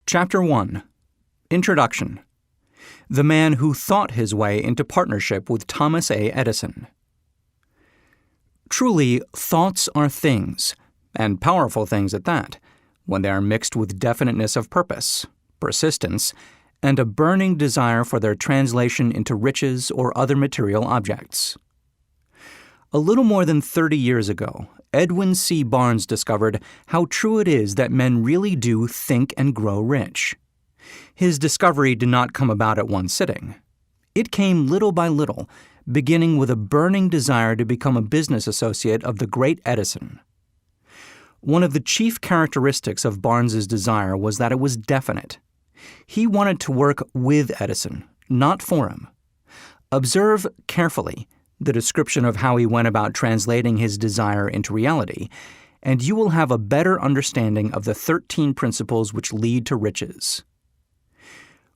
Chapter 1. Introduction. The man who thought his way into partnership with Thomas A. Edison. Truly, thoughts are things, and powerful things at that, when they are mixed with definiteness of purpose, persistence, and a burning desire for their translation into riches or other material objects. A little more than 30 years ago, Edwin C. Barnes discovered how true it is that men really do think and grow rich. His discovery did not come about at one sitting. It came little by little, beginning with a burning desire to become a business associate of the great Edison. One of the chief characteristics of Barnes's desire was that it was definite. He wanted to work with Edison, not for him. Observe carefully the description of how he went about translating his desire into reality, and you will have a better understanding of the 13 principles which lead to riches.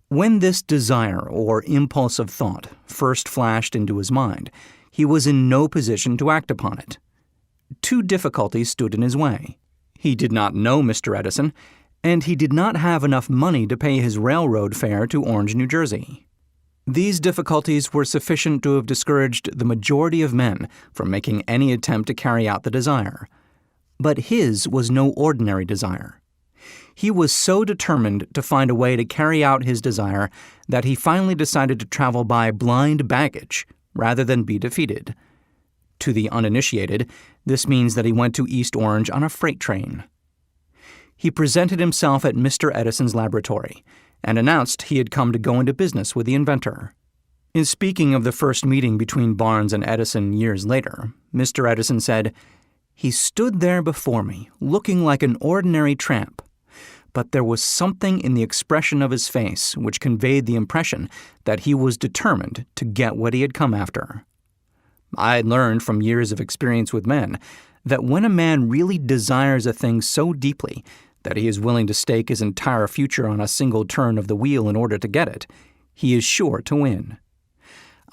When this desire or impulse of thought first flashed into his mind, he was in no position to act upon it. Two difficulties stood in his way. He did not know Mr. Edison, and he did not have enough money to pay his railroad fare to Orange, New Jersey. These difficulties were sufficient to have discouraged the majority of men from making any attempt to carry out the desire. But his was no ordinary desire. He was so determined to find a way to carry out his desire that he finally decided to travel by blind baggage rather than be defeated. To the uninitiated, this means that he went to East Orange on a freight train. He presented himself at Mr. Edison's laboratory and announced he had come to go into business with the inventor. In speaking of the first meeting between Barnes and Edison years later, Mr. Edison said, "He stood there before me, looking like an ordinary tramp, but there was something in the expression of his face which conveyed the impression that he was determined to get what he had come after." I had learned from years of experience with men that when a man really desires a thing so deeply that he is willing to stake his entire future on a single turn of the wheel in order to get it, he is sure to win.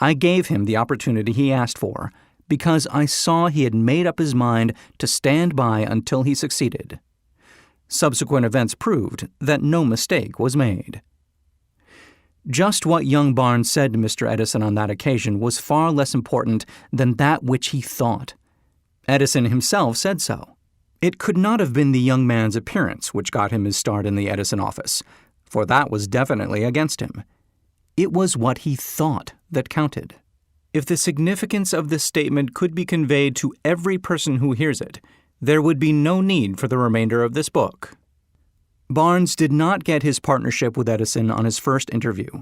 I gave him the opportunity he asked for because I saw he had made up his mind to stand by until he succeeded. Subsequent events proved that no mistake was made. Just what young Barnes said to Mr. Edison on that occasion was far less important than that which he thought. Edison himself said so. It could not have been the young man's appearance which got him his start in the Edison office, for that was definitely against him. It was what he thought that counted. If the significance of this statement could be conveyed to every person who hears it, there would be no need for the remainder of this book. Barnes did not get his partnership with Edison on his first interview.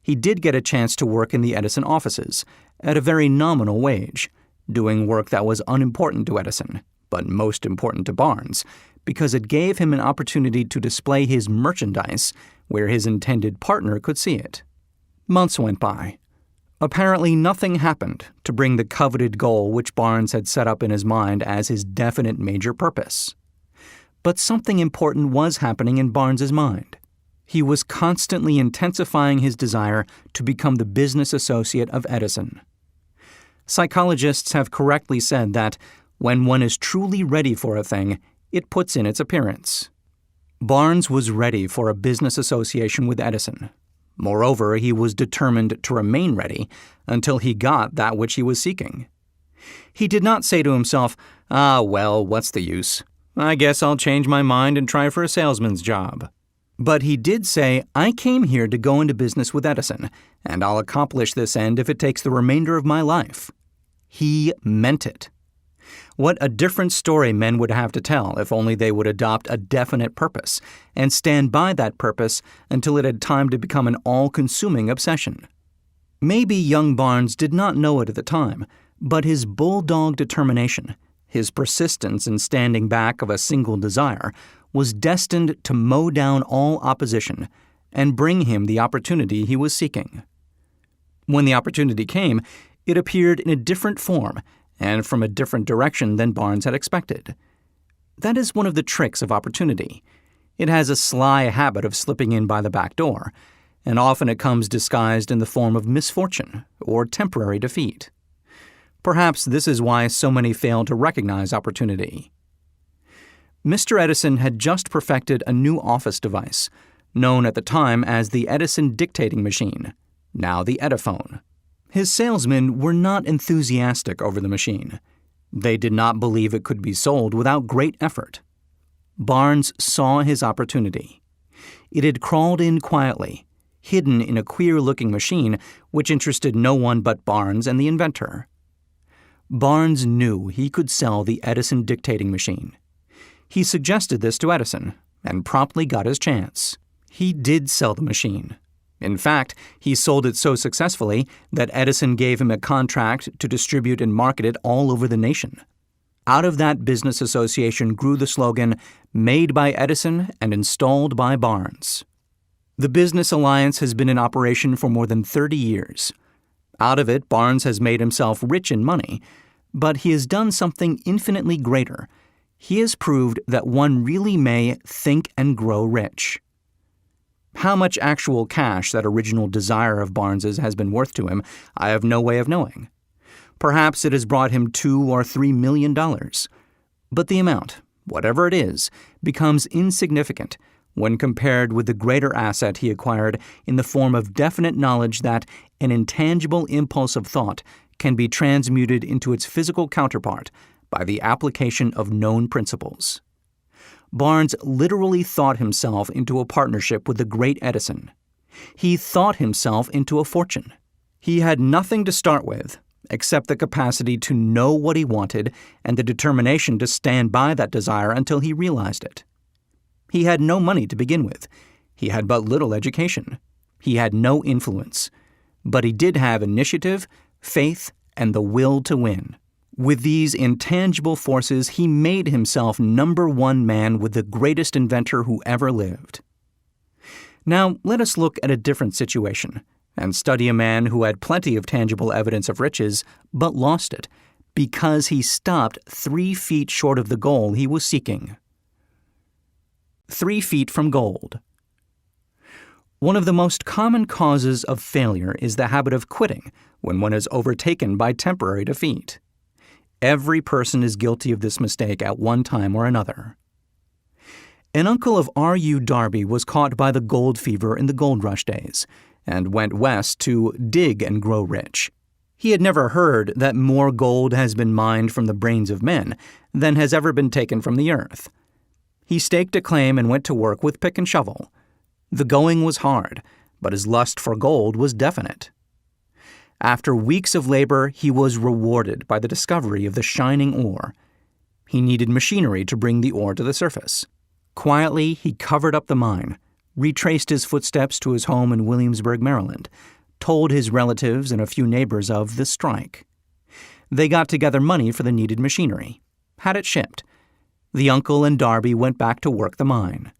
He did get a chance to work in the Edison offices, at a very nominal wage, doing work that was unimportant to Edison, but most important to Barnes, because it gave him an opportunity to display his merchandise where his intended partner could see it. Months went by. Apparently nothing happened to bring the coveted goal which Barnes had set up in his mind as his definite major purpose. But something important was happening in Barnes's mind. He was constantly intensifying his desire to become the business associate of Edison. Psychologists have correctly said that when one is truly ready for a thing, it puts in its appearance. Barnes was ready for a business association with Edison. Moreover, he was determined to remain ready until he got that which he was seeking. He did not say to himself, well, what's the use? I guess I'll change my mind and try for a salesman's job. But he did say, I came here to go into business with Edison, and I'll accomplish this end if it takes the remainder of my life. He meant it. What a different story men would have to tell if only they would adopt a definite purpose and stand by that purpose until it had time to become an all-consuming obsession. Maybe young Barnes did not know it at the time, but his bulldog determination, his persistence in standing back of a single desire, was destined to mow down all opposition and bring him the opportunity he was seeking. When the opportunity came, it appeared in a different form and from a different direction than Barnes had expected. That is one of the tricks of opportunity. It has a sly habit of slipping in by the back door, and often it comes disguised in the form of misfortune or temporary defeat. Perhaps this is why so many fail to recognize opportunity. Mr. Edison had just perfected a new office device, known at the time as the Edison dictating machine, now the Ediphone. His salesmen were not enthusiastic over the machine. They did not believe it could be sold without great effort. Barnes saw his opportunity. It had crawled in quietly, hidden in a queer-looking machine which interested no one but Barnes and the inventor. Barnes knew he could sell the Edison dictating machine. He suggested this to Edison and promptly got his chance. He did sell the machine. In fact, he sold it so successfully that Edison gave him a contract to distribute and market it all over the nation. Out of that business association grew the slogan, "Made by Edison and installed by Barnes." The business alliance has been in operation for more than 30 years. Out of it, Barnes has made himself rich in money, but he has done something infinitely greater. He has proved that one really may think and grow rich. How much actual cash that original desire of Barnes's has been worth to him, I have no way of knowing. Perhaps it has brought him $2 or $3 million. But the amount, whatever it is, becomes insignificant when compared with the greater asset he acquired in the form of definite knowledge that an intangible impulse of thought can be transmuted into its physical counterpart by the application of known principles. Barnes literally thought himself into a partnership with the great Edison. He thought himself into a fortune. He had nothing to start with except the capacity to know what he wanted and the determination to stand by that desire until he realized it. He had no money to begin with. He had but little education. He had no influence. But he did have initiative, faith, and the will to win. With these intangible forces, he made himself number one man with the greatest inventor who ever lived. Now, let us look at a different situation and study a man who had plenty of tangible evidence of riches, but lost it because he stopped 3 feet short of the goal he was seeking. 3 feet from gold. One of the most common causes of failure is the habit of quitting when one is overtaken by temporary defeat. Every person is guilty of this mistake at one time or another. An uncle of R.U. Darby was caught by the gold fever in the gold rush days and went west to dig and grow rich. He had never heard that more gold has been mined from the brains of men than has ever been taken from the earth. He staked a claim and went to work with pick and shovel. The going was hard, but his lust for gold was definite. After weeks of labor, he was rewarded by the discovery of the shining ore. He needed machinery to bring the ore to the surface. Quietly, he covered up the mine, retraced his footsteps to his home in Williamsburg, Maryland, told his relatives and a few neighbors of the strike. They got together money for the needed machinery, had it shipped. The uncle and Darby went back to work the mine.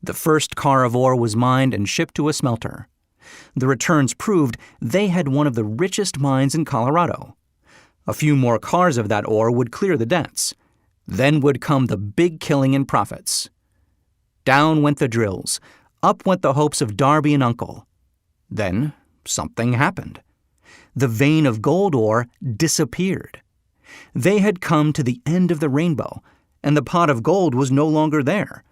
The first car of ore was mined and shipped to a smelter. The returns proved they had one of the richest mines in Colorado. A few more cars of that ore would clear the debts. Then would come the big killing in profits. Down went the drills. Up went the hopes of Darby and Uncle. Then something happened. The vein of gold ore disappeared. They had come to the end of the rainbow, and the pot of gold was no longer there.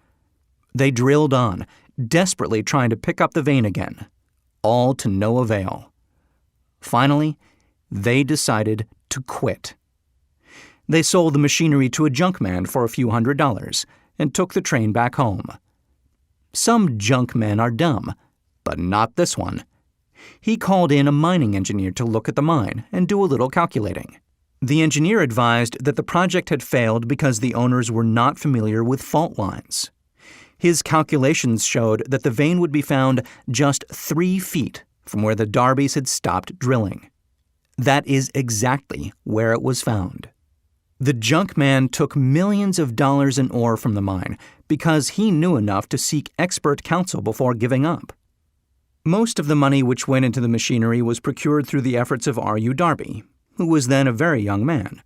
They drilled on, desperately trying to pick up the vein again. All to no avail. Finally, they decided to quit. They sold the machinery to a junkman for a few $100s and took the train back home. Some junkmen are dumb, but not this one. He called in a mining engineer to look at the mine and do a little calculating. The engineer advised that the project had failed because the owners were not familiar with fault lines. His calculations showed that the vein would be found just 3 feet from where the Darbys had stopped drilling. That is exactly where it was found. The junkman took millions of dollars in ore from the mine because he knew enough to seek expert counsel before giving up. Most of the money which went into the machinery was procured through the efforts of R.U. Darby, who was then a very young man.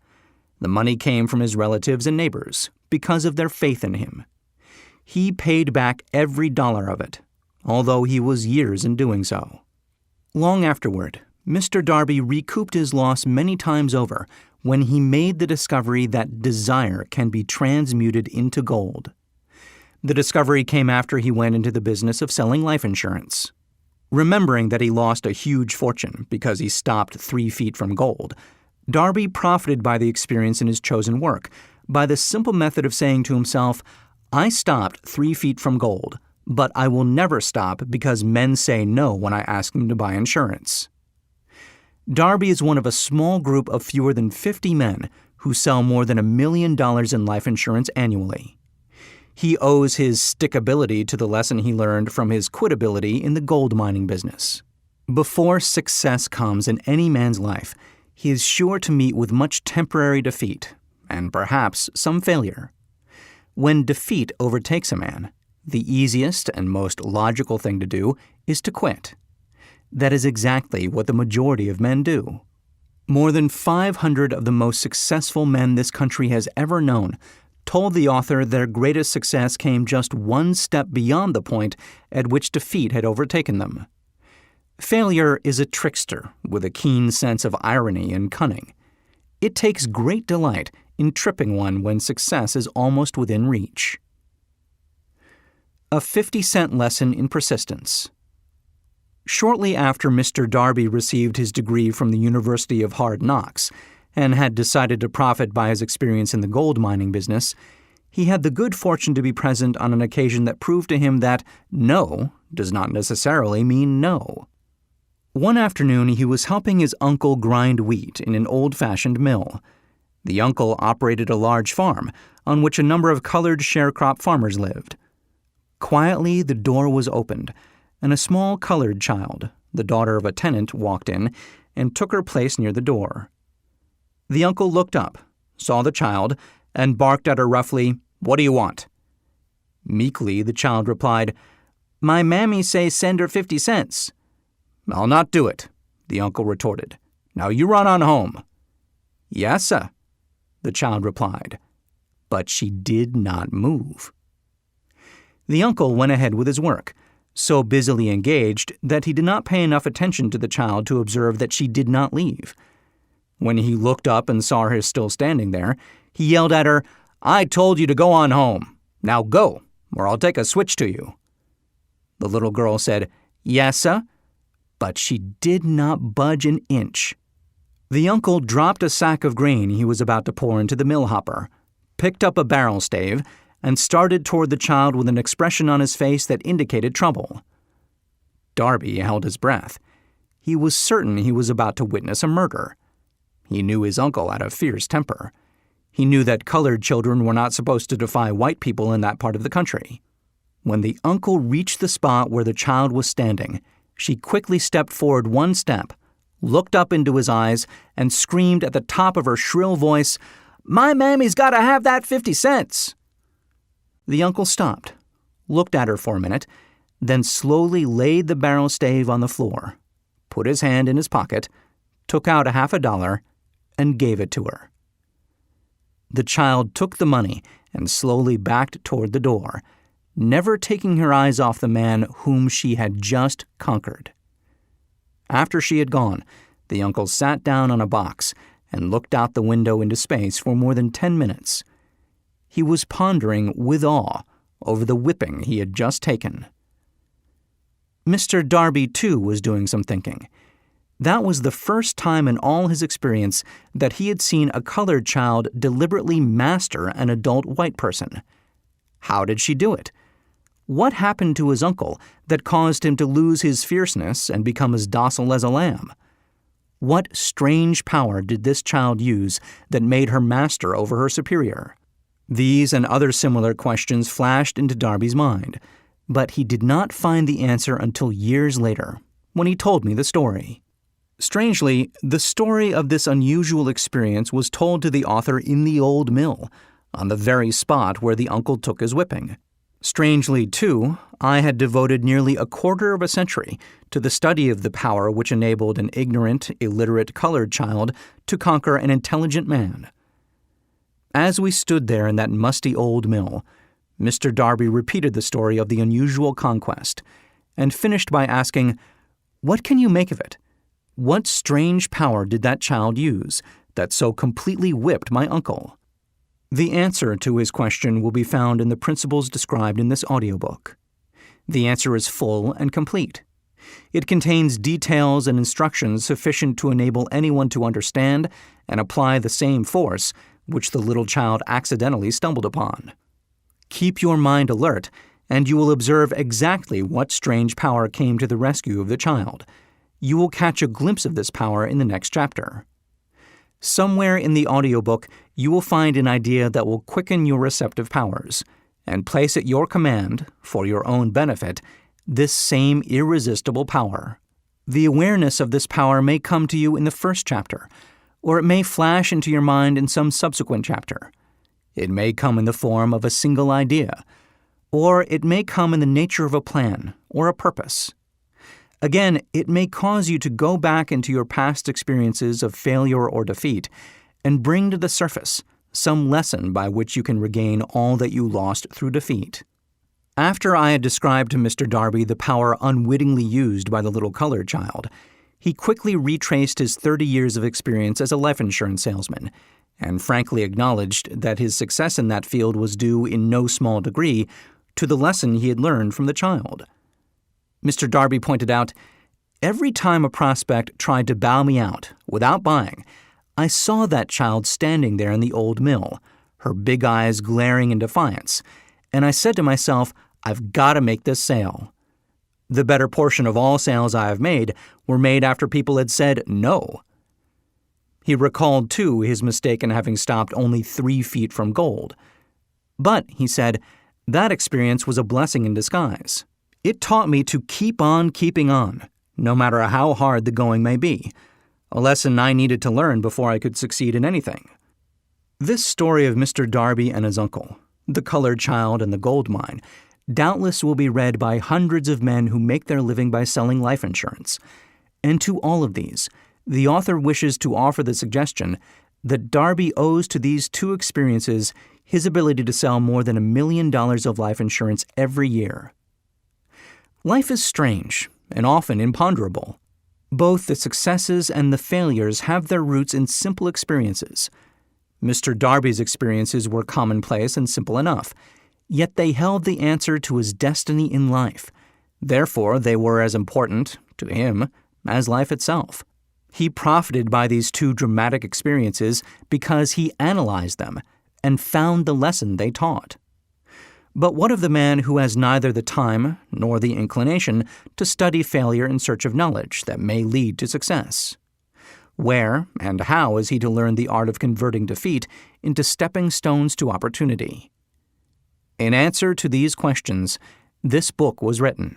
The money came from his relatives and neighbors because of their faith in him. He paid back every dollar of it, although he was years in doing so. Long afterward, Mr. Darby recouped his loss many times over when he made the discovery that desire can be transmuted into gold. The discovery came after he went into the business of selling life insurance. Remembering that he lost a huge fortune because he stopped 3 feet from gold, Darby profited by the experience in his chosen work by the simple method of saying to himself, "I stopped 3 feet from gold, but I will never stop because men say no when I ask them to buy insurance." Darby is one of a small group of fewer than 50 men who sell more than $1 million in life insurance annually. He owes his stickability to the lesson he learned from his quitability in the gold mining business. Before success comes in any man's life, he is sure to meet with much temporary defeat, and perhaps some failure. When defeat overtakes a man, the easiest and most logical thing to do is to quit. That is exactly what the majority of men do. More than 500 of the most successful men this country has ever known told the author their greatest success came just one step beyond the point at which defeat had overtaken them. Failure is a trickster with a keen sense of irony and cunning. It takes great delight in tripping one when success is almost within reach. A 50-cent lesson in persistence. Shortly after Mr. Darby received his degree from the University of Hard Knocks and had decided to profit by his experience in the gold mining business, he had the good fortune to be present on an occasion that proved to him that no does not necessarily mean no. One afternoon, he was helping his uncle grind wheat in an old-fashioned mill. The uncle operated a large farm on which a number of colored sharecrop farmers lived. Quietly, the door was opened, and a small colored child, the daughter of a tenant, walked in and took her place near the door. The uncle looked up, saw the child, and barked at her roughly, "What do you want?" Meekly, the child replied, "My mammy say send her 50 cents. "I'll not do it," the uncle retorted. "Now you run on home." "Yassa," the child replied, but she did not move. The uncle went ahead with his work, so busily engaged that he did not pay enough attention to the child to observe that she did not leave. When he looked up and saw her still standing there, he yelled at her, "I told you to go on home. Now go, or I'll take a switch to you." The little girl said, "Yassa," but she did not budge an inch. The uncle dropped a sack of grain he was about to pour into the mill hopper, picked up a barrel stave, and started toward the child with an expression on his face that indicated trouble. Darby held his breath. He was certain he was about to witness a murder. He knew his uncle had a fierce temper. He knew that colored children were not supposed to defy white people in that part of the country. When the uncle reached the spot where the child was standing, she quickly stepped forward one step, looked up into his eyes, and screamed at the top of her shrill voice, "My mammy's got to have that 50 cents!" The uncle stopped, looked at her for a minute, then slowly laid the barrel stave on the floor, put his hand in his pocket, took out a $50, and gave it to her. The child took the money and slowly backed toward the door, never taking her eyes off the man whom she had just conquered. After she had gone, the uncle sat down on a box and looked out the window into space for more than 10 minutes. He was pondering with awe over the whipping he had just taken. Mr. Darby, too, was doing some thinking. That was the first time in all his experience that he had seen a colored child deliberately master an adult white person. How did she do it? What happened to his uncle that caused him to lose his fierceness and become as docile as a lamb? What strange power did this child use that made her master over her superior? These and other similar questions flashed into Darby's mind, but he did not find the answer until years later, when he told me the story. Strangely, the story of this unusual experience was told to the author in the old mill, on the very spot where the uncle took his whipping. Strangely, too, I had devoted nearly a quarter of a century to the study of the power which enabled an ignorant, illiterate colored child to conquer an intelligent man. As we stood there in that musty old mill, Mr. Darby repeated the story of the unusual conquest, and finished by asking, "What can you make of it? What strange power did that child use that so completely whipped my uncle?" The answer to his question will be found in the principles described in this audiobook. The answer is full and complete. It contains details and instructions sufficient to enable anyone to understand and apply the same force which the little child accidentally stumbled upon. Keep your mind alert, and you will observe exactly what strange power came to the rescue of the child. You will catch a glimpse of this power in the next chapter. Somewhere in the audiobook, you will find an idea that will quicken your receptive powers and place at your command, for your own benefit, this same irresistible power. The awareness of this power may come to you in the first chapter, or it may flash into your mind in some subsequent chapter. It may come in the form of a single idea, or it may come in the nature of a plan or a purpose. Again, it may cause you to go back into your past experiences of failure or defeat and bring to the surface some lesson by which you can regain all that you lost through defeat. After I had described to Mr. Darby the power unwittingly used by the little colored child, he quickly retraced his 30 years of experience as a life insurance salesman and frankly acknowledged that his success in that field was due in no small degree to the lesson he had learned from the child. Mr. Darby pointed out, "Every time a prospect tried to bow me out without buying, I saw that child standing there in the old mill, her big eyes glaring in defiance, and I said to myself, I've got to make this sale. The better portion of all sales I have made were made after people had said no." He recalled, too, his mistake in having stopped only 3 feet from gold. But, he said, that experience was a blessing in disguise. It taught me to keep on keeping on, no matter how hard the going may be, a lesson I needed to learn before I could succeed in anything. This story of Mr. Darby and his uncle, the colored child and the gold mine, doubtless will be read by hundreds of men who make their living by selling life insurance. And to all of these, the author wishes to offer the suggestion that Darby owes to these 2 experiences his ability to sell more than $1 million of life insurance every year. Life is strange and often imponderable. Both the successes and the failures have their roots in simple experiences. Mr. Darby's experiences were commonplace and simple enough, yet they held the answer to his destiny in life. Therefore, they were as important, to him, as life itself. He profited by these 2 dramatic experiences because he analyzed them and found the lesson they taught. But what of the man who has neither the time nor the inclination to study failure in search of knowledge that may lead to success? Where and how is he to learn the art of converting defeat into stepping stones to opportunity? In answer to these questions, this book was written.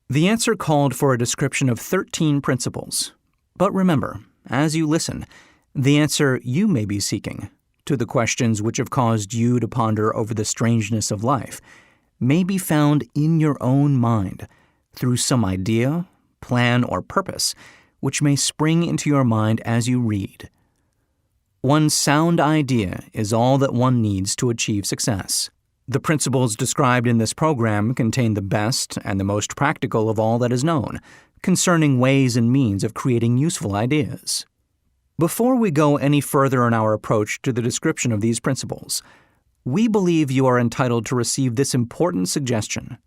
The answer called for a description of 13 principles. But remember, as you listen, the answer you may be seeking to the questions which have caused you to ponder over the strangeness of life may be found in your own mind through some idea, plan, or purpose which may spring into your mind as you read. One sound idea is all that one needs to achieve success. The principles described in this program contain the best and the most practical of all that is known concerning ways and means of creating useful ideas. Before we go any further in our approach to the description of these principles, we believe you are entitled to receive this important suggestion.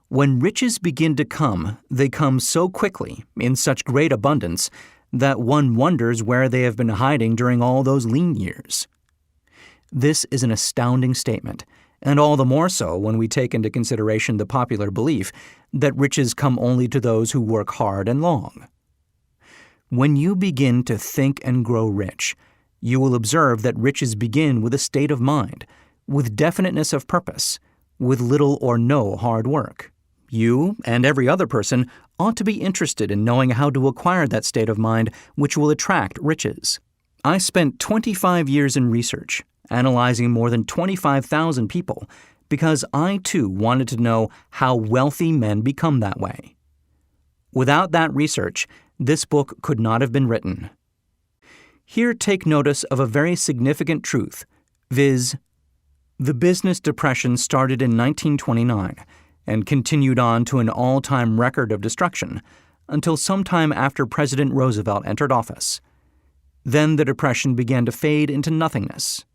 When riches begin to come, they come so quickly, in such great abundance, that one wonders where they have been hiding during all those lean years. This is an astounding statement, and all the more so when we take into consideration the popular belief that riches come only to those who work hard and long. When you begin to think and grow rich, you will observe that riches begin with a state of mind, with definiteness of purpose, with little or no hard work. You and every other person ought to be interested in knowing how to acquire that state of mind which will attract riches. I spent 25 years in research, analyzing more than 25,000 people, because I too wanted to know how wealthy men become that way. Without that research, this book could not have been written. Here take notice of a very significant truth, viz., the business depression started in 1929 and continued on to an all-time record of destruction until sometime after President Roosevelt entered office. Then the depression began to fade into nothingness.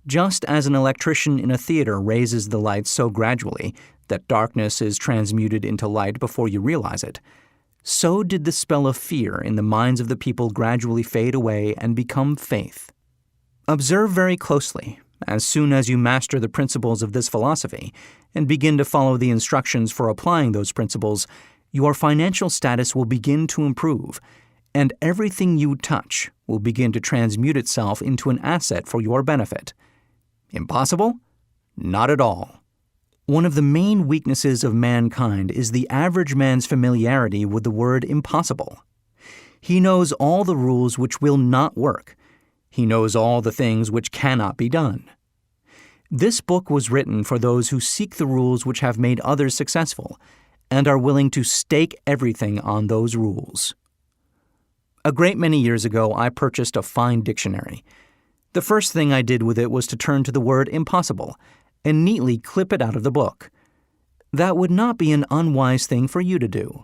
Just as an electrician in a theater raises the lights so gradually that darkness is transmuted into light before you realize it, so did the spell of fear in the minds of the people gradually fade away and become faith. Observe very closely. As soon as you master the principles of this philosophy and begin to follow the instructions for applying those principles, your financial status will begin to improve, and everything you touch will begin to transmute itself into an asset for your benefit. Impossible? Not at all. One of the main weaknesses of mankind is the average man's familiarity with the word impossible. He knows all the rules which will not work. He knows all the things which cannot be done. This book was written for those who seek the rules which have made others successful and are willing to stake everything on those rules. A great many years ago, I purchased a fine dictionary. The first thing I did with it was to turn to the word impossible and neatly clip it out of the book. That would not be an unwise thing for you to do.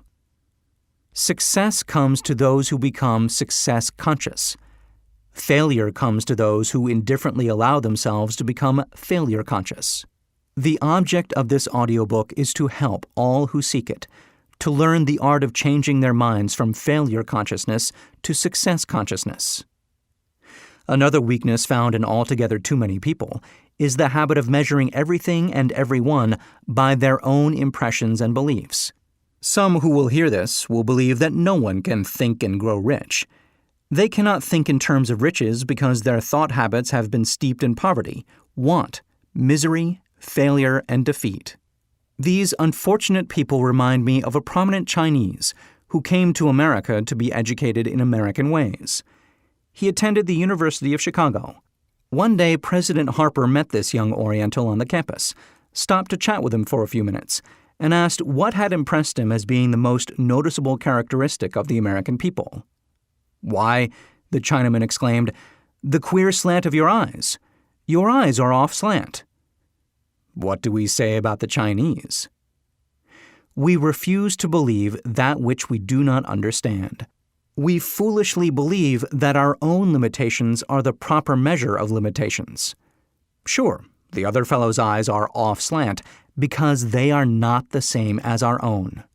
Success comes to those who become success conscious. Failure comes to those who indifferently allow themselves to become failure conscious. The object of this audiobook is to help all who seek it to learn the art of changing their minds from failure consciousness to success consciousness. Another weakness found in altogether too many people is the habit of measuring everything and everyone by their own impressions and beliefs. Some who will hear this will believe that no one can think and grow rich. They cannot think in terms of riches because their thought habits have been steeped in poverty, want, misery, failure, and defeat. These unfortunate people remind me of a prominent Chinese who came to America to be educated in American ways. He attended the University of Chicago. One day, President Harper met this young Oriental on the campus, stopped to chat with him for a few minutes, and asked what had impressed him as being the most noticeable characteristic of the American people. "Why," the Chinaman exclaimed, "the queer slant of your eyes. Your eyes are off slant." What do we say about the Chinese? We refuse to believe that which we do not understand. We foolishly believe that our own limitations are the proper measure of limitations. Sure, the other fellow's eyes are off slant because they are not the same as our own.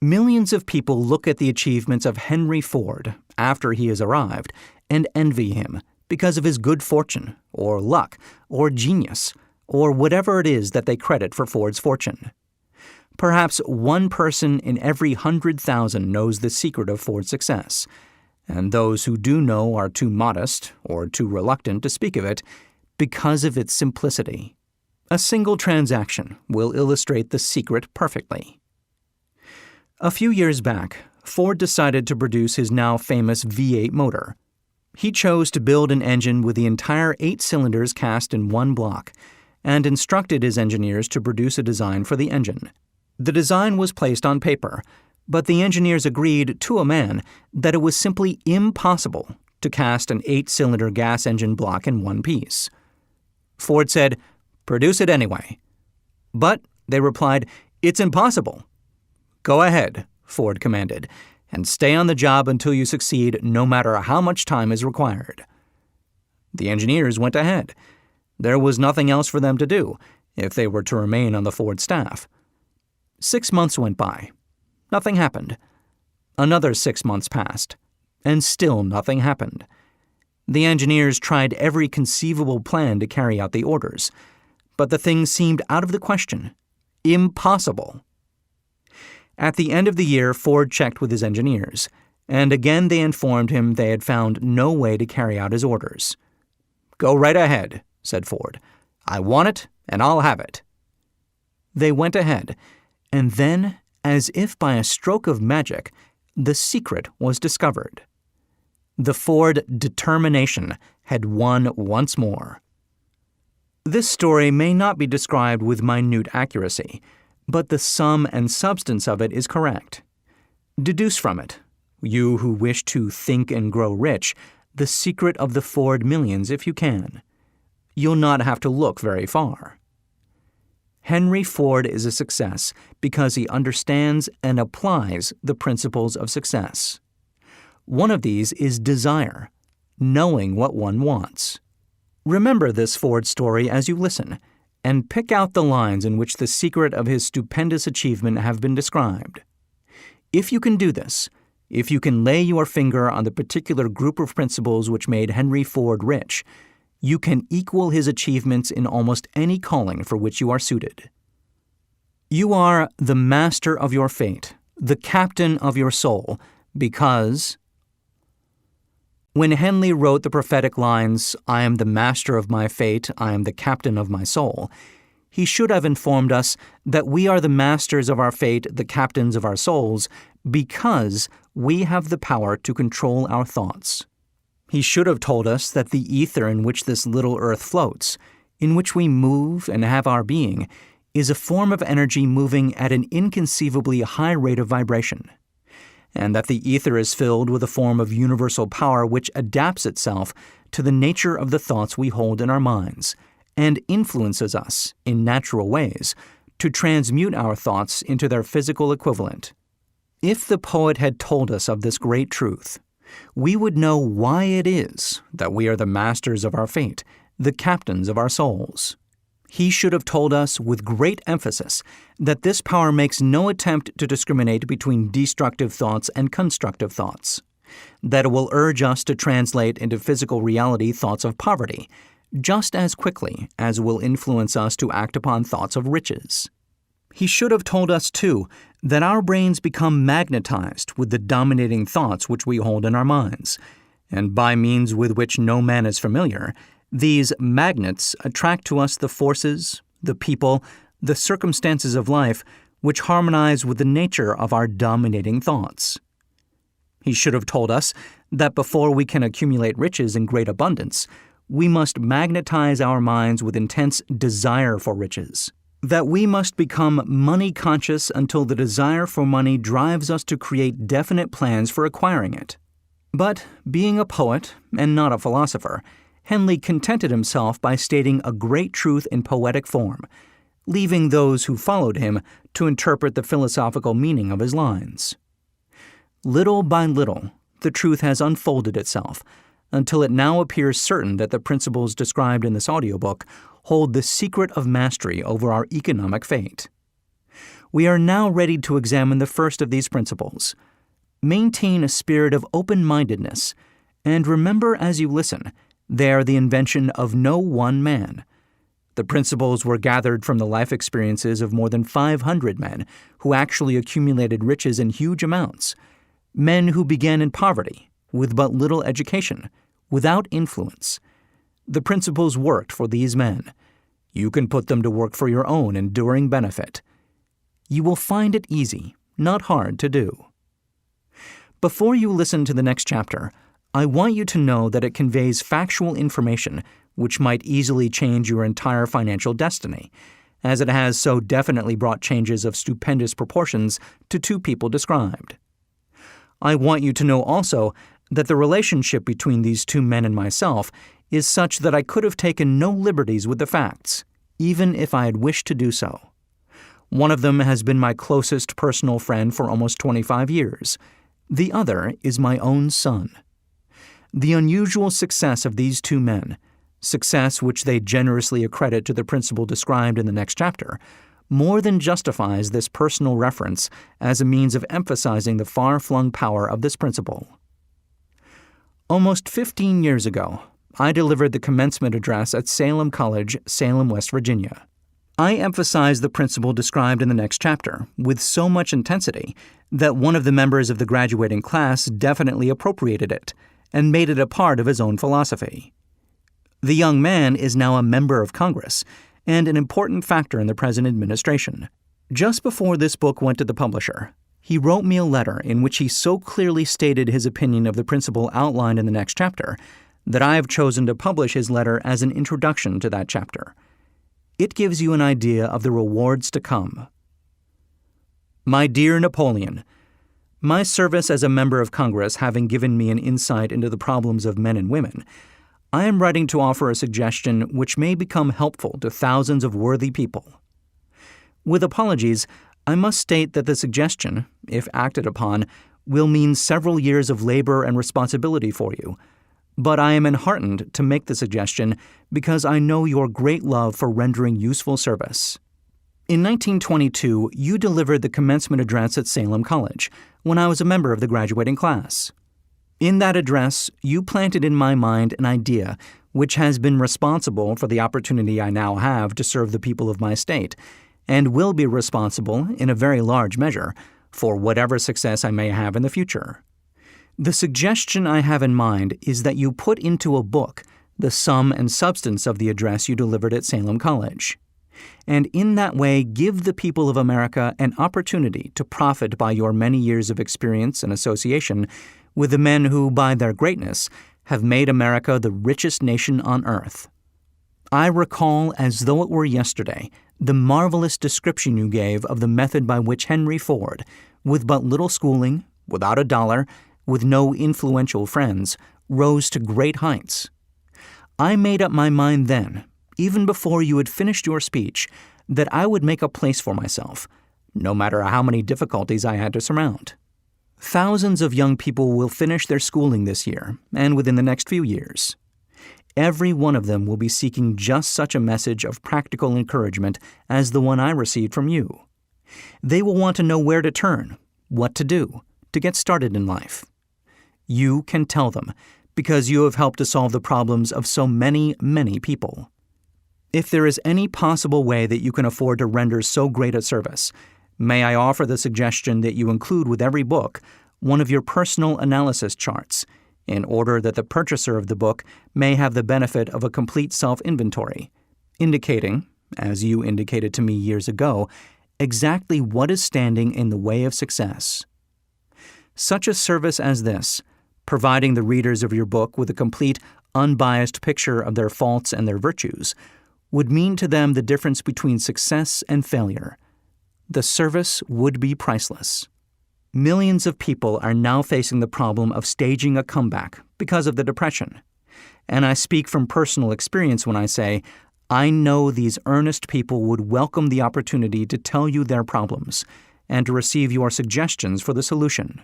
Millions of people look at the achievements of Henry Ford after he has arrived and envy him because of his good fortune, or luck, or genius, or whatever it is that they credit for Ford's fortune. Perhaps one person in every 100,000 knows the secret of Ford's success, and those who do know are too modest or too reluctant to speak of it because of its simplicity. A single transaction will illustrate the secret perfectly. A few years back, Ford decided to produce his now famous V8 motor. He chose to build an engine with the entire 8 cylinders cast in one block, and instructed his engineers to produce a design for the engine. The design was placed on paper, but the engineers agreed to a man that it was simply impossible to cast an 8-cylinder gas engine block in one piece. Ford said, "Produce it anyway." But, they replied, "It's impossible." "Go ahead," Ford commanded, "and stay on the job until you succeed, no matter how much time is required." The engineers went ahead. There was nothing else for them to do if they were to remain on the Ford staff. 6 months went by. Nothing happened. Another 6 months passed, and still nothing happened. The engineers tried every conceivable plan to carry out the orders, but the thing seemed out of the question. Impossible. At the end of the year, Ford checked with his engineers, and again they informed him they had found no way to carry out his orders. "Go right ahead," said Ford. "I want it, and I'll have it." They went ahead, and then, as if by a stroke of magic, the secret was discovered. The Ford determination had won once more. This story may not be described with minute accuracy, but the sum and substance of it is correct. Deduce from it, you who wish to think and grow rich, the secret of the Ford millions if you can. You'll not have to look very far. Henry Ford is a success because he understands and applies the principles of success. One of these is desire, knowing what one wants. Remember this Ford story as you listen, and pick out the lines in which the secret of his stupendous achievement have been described. If you can do this, if you can lay your finger on the particular group of principles which made Henry Ford rich, you can equal his achievements in almost any calling for which you are suited. You are the master of your fate, the captain of your soul, because when Henley wrote the prophetic lines, "I am the master of my fate, I am the captain of my soul," he should have informed us that we are the masters of our fate, the captains of our souls, because we have the power to control our thoughts. He should have told us that the ether in which this little earth floats, in which we move and have our being, is a form of energy moving at an inconceivably high rate of vibration, and that the ether is filled with a form of universal power which adapts itself to the nature of the thoughts we hold in our minds, and influences us, in natural ways, to transmute our thoughts into their physical equivalent. If the poet had told us of this great truth, we would know why it is that we are the masters of our fate, the captains of our souls. He should have told us with great emphasis that this power makes no attempt to discriminate between destructive thoughts and constructive thoughts, that it will urge us to translate into physical reality thoughts of poverty, just as quickly as it will influence us to act upon thoughts of riches. He should have told us, too, that our brains become magnetized with the dominating thoughts which we hold in our minds, and by means with which no man is familiar, these magnets attract to us the forces, the people, the circumstances of life which harmonize with the nature of our dominating thoughts. He should have told us that before we can accumulate riches in great abundance, we must magnetize our minds with intense desire for riches, that we must become money-conscious until the desire for money drives us to create definite plans for acquiring it. But, being a poet and not a philosopher, Henley contented himself by stating a great truth in poetic form, leaving those who followed him to interpret the philosophical meaning of his lines. Little by little, the truth has unfolded itself, until it now appears certain that the principles described in this audiobook hold the secret of mastery over our economic fate. We are now ready to examine the first of these principles. Maintain a spirit of open-mindedness, and remember as you listen, they are the invention of no one man. The principles were gathered from the life experiences of more than 500 men who actually accumulated riches in huge amounts, men who began in poverty, with but little education, without influence. The principles worked for these men. You can put them to work for your own enduring benefit. You will find it easy, not hard to do. Before you listen to the next chapter, I want you to know that it conveys factual information which might easily change your entire financial destiny, as it has so definitely brought changes of stupendous proportions to two people described. I want you to know also that the relationship between these two men and myself is such that I could have taken no liberties with the facts, even if I had wished to do so. One of them has been my closest personal friend for almost 25 years. The other is my own son. The unusual success of these two men, success which they generously accredit to the principle described in the next chapter, more than justifies this personal reference as a means of emphasizing the far-flung power of this principle. Almost 15 years ago, I delivered the commencement address at Salem College, Salem, West Virginia. I emphasized the principle described in the next chapter with so much intensity that one of the members of the graduating class definitely appropriated it and made it a part of his own philosophy. The young man is now a member of Congress and an important factor in the present administration. Just before this book went to the publisher, he wrote me a letter in which he so clearly stated his opinion of the principle outlined in the next chapter that I have chosen to publish his letter as an introduction to that chapter. It gives you an idea of the rewards to come. My dear Napoleon, my service as a member of Congress having given me an insight into the problems of men and women, I am writing to offer a suggestion which may become helpful to thousands of worthy people. With apologies, I must state that the suggestion, if acted upon, will mean several years of labor and responsibility for you, But I am enheartened to make the suggestion because I know your great love for rendering useful service. In 1922, you delivered the commencement address at Salem College, when I was a member of the graduating class. In that address, you planted in my mind an idea which has been responsible for the opportunity I now have to serve the people of my state, and will be responsible, in a very large measure, for whatever success I may have in the future. The suggestion I have in mind is that you put into a book the sum and substance of the address you delivered at Salem College, and in that way give the people of America an opportunity to profit by your many years of experience and association with the men who, by their greatness, have made America the richest nation on earth. I recall, as though it were yesterday, the marvelous description you gave of the method by which Henry Ford, with but little schooling, without a dollar, with no influential friends, rose to great heights. I made up my mind then, even before you had finished your speech, that I would make a place for myself, no matter how many difficulties I had to surmount. Thousands of young people will finish their schooling this year and within the next few years. Every one of them will be seeking just such a message of practical encouragement as the one I received from you. They will want to know where to turn, what to do, to get started in life. You can tell them, because you have helped to solve the problems of so many, many people. If there is any possible way that you can afford to render so great a service, may I offer the suggestion that you include with every book one of your personal analysis charts, in order that the purchaser of the book may have the benefit of a complete self-inventory, indicating, as you indicated to me years ago, exactly what is standing in the way of success. Such a service as this, providing the readers of your book with a complete, unbiased picture of their faults and their virtues, would mean to them the difference between success and failure. The service would be priceless. Millions of people are now facing the problem of staging a comeback because of the Depression. And I speak from personal experience when I say, I know these earnest people would welcome the opportunity to tell you their problems and to receive your suggestions for the solution.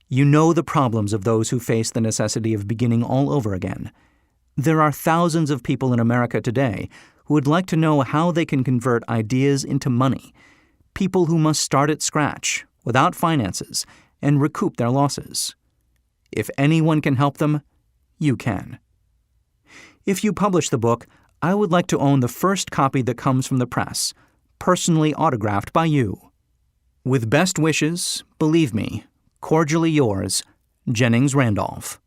You know the problems of those who face the necessity of beginning all over again. There are thousands of people in America today who would like to know how they can convert ideas into money, people who must start at scratch, without finances, and recoup their losses. If anyone can help them, you can. If you publish the book, I would like to own the first copy that comes from the press, personally autographed by you. With best wishes, believe me, cordially yours, Jennings Randolph.